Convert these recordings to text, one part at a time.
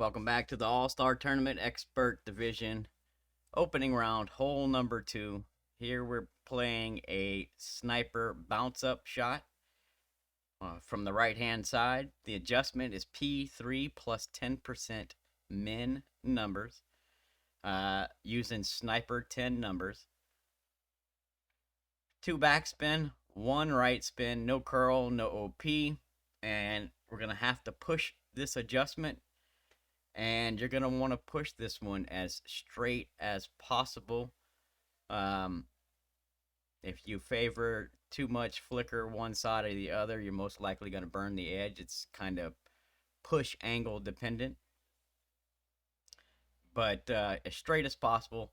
Welcome back to the All-Star Tournament Expert Division opening round, hole number 2. Here we're playing a sniper bounce-up shot from the right-hand side. The adjustment is P3 plus 10% min numbers using sniper 10 numbers. 2 backspin, 1 right spin, no curl, no OP, and we're going to have to push this adjustment, and you're going to want to push this one as straight as possible. If you favor too much flicker one side or the other, you're most likely going to burn the edge. It's kind of push angle dependent, but as straight as possible.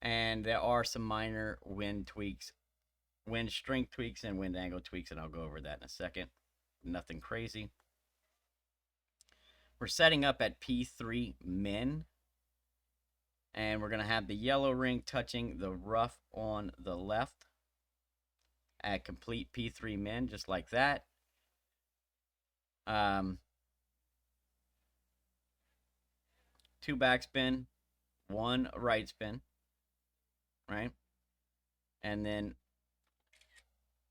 And there are some minor wind tweaks, wind strength tweaks, and wind angle tweaks, and I'll go over that in a second. Nothing crazy. We're setting up at P3 min, and we're going to have the yellow ring touching the rough on the left at complete P3 min, just like that. 2 backspin, 1 right spin, right? And then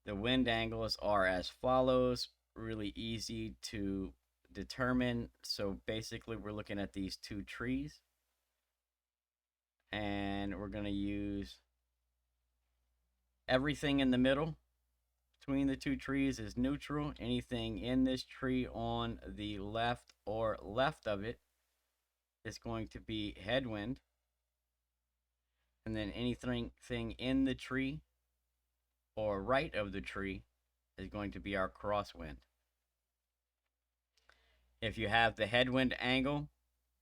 the wind angles are as follows, really easy to determine. So basically we're looking at these 2 trees, and we're going to use everything in the middle between the 2 trees is neutral. Anything in this tree on the left or left of it is going to be headwind. And then anything in the tree or right of the tree is going to be our crosswind. If you have the headwind angle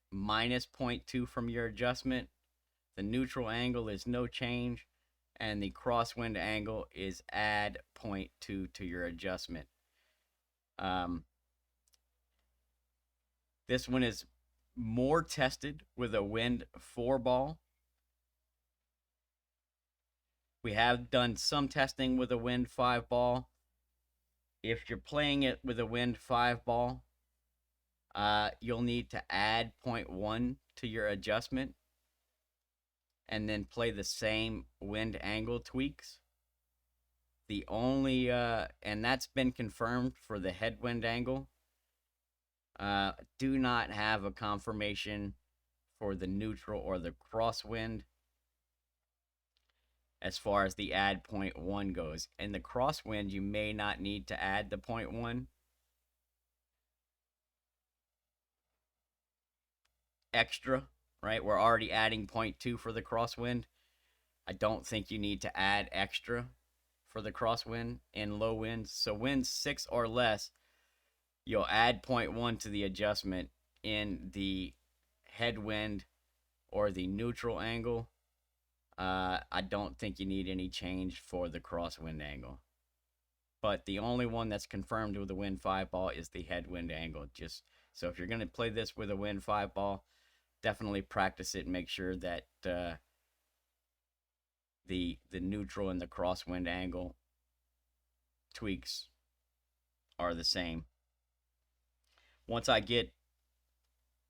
minus 0.2 from your adjustment, the neutral angle is no change, and the crosswind angle is add 0.2 to your adjustment. This one is more tested with a wind 4 ball. We have done some testing with a wind 5 ball. If you're playing it with a wind 5 ball, you'll need to add 0.1 to your adjustment and then play the same wind angle tweaks. The only, and that's been confirmed for the headwind angle. Do not have a confirmation for the neutral or the crosswind as far as the add 0.1 goes. In the crosswind, you may not need to add the 0.1. Extra, right? We're already adding 0.2 for the crosswind. I don't think you need to add extra for the crosswind in low winds. So winds 6 or less, you'll add 0.1 to the adjustment in the headwind or the neutral angle. I don't think you need any change for the crosswind angle. But the only one that's confirmed with the wind 5 ball is the headwind angle. Just so if you're going to play this with a wind 5 ball, definitely practice it and make sure that the neutral and the crosswind angle tweaks are the same. Once I get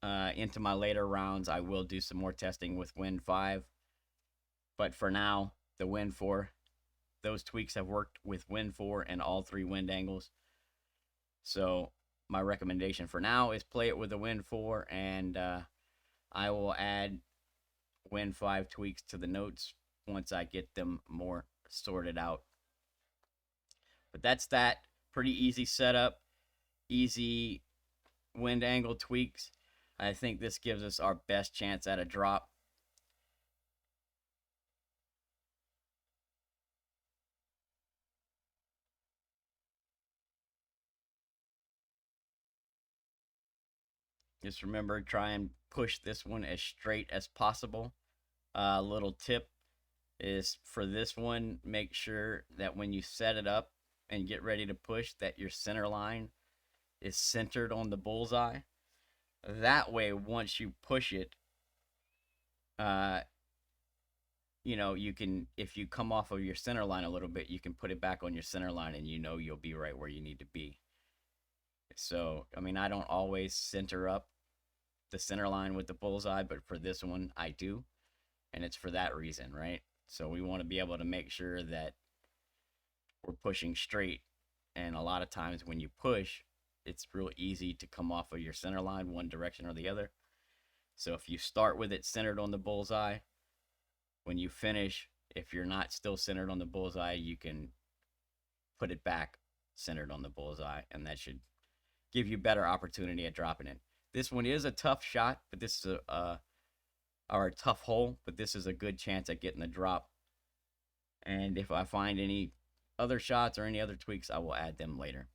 into my later rounds, I will do some more testing with wind 5. But for now, the wind 4, those tweaks have worked with wind 4 and all 3 wind angles. So my recommendation for now is play it with the wind 4, and I will add wind 5 tweaks to the notes once I get them more sorted out. But that's that. Pretty easy setup, easy wind angle tweaks. I think this gives us our best chance at a drop. Just remember, try and push this one as straight as possible. Little tip is for this one, make sure that when you set it up and get ready to push, that your center line is centered on the bullseye. That way, once you push it, you can, if you come off of your center line a little bit, you can put it back on your center line, and you'll be right where you need to be. So, I mean, I don't always center up the center line with the bullseye, but for this one, I do. And it's for that reason, right? So we want to be able to make sure that we're pushing straight. And a lot of times when you push, it's real easy to come off of your center line one direction or the other. So if you start with it centered on the bullseye, when you finish, if you're not still centered on the bullseye, you can put it back centered on the bullseye, and that should give you better opportunity at dropping it. This one is a tough shot, but this is or a tough hole, but this is a good chance at getting the drop. And if I find any other shots or any other tweaks, I will add them later.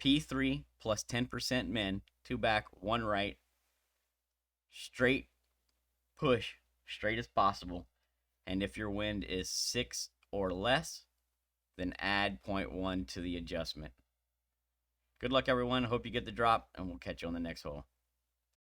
P3 plus 10% min, 2 back, 1 right, straight push, straight as possible. And if your wind is 6 or less, then add 0.1 to the adjustment. Good luck, everyone. Hope you get the drop, and we'll catch you on the next hole.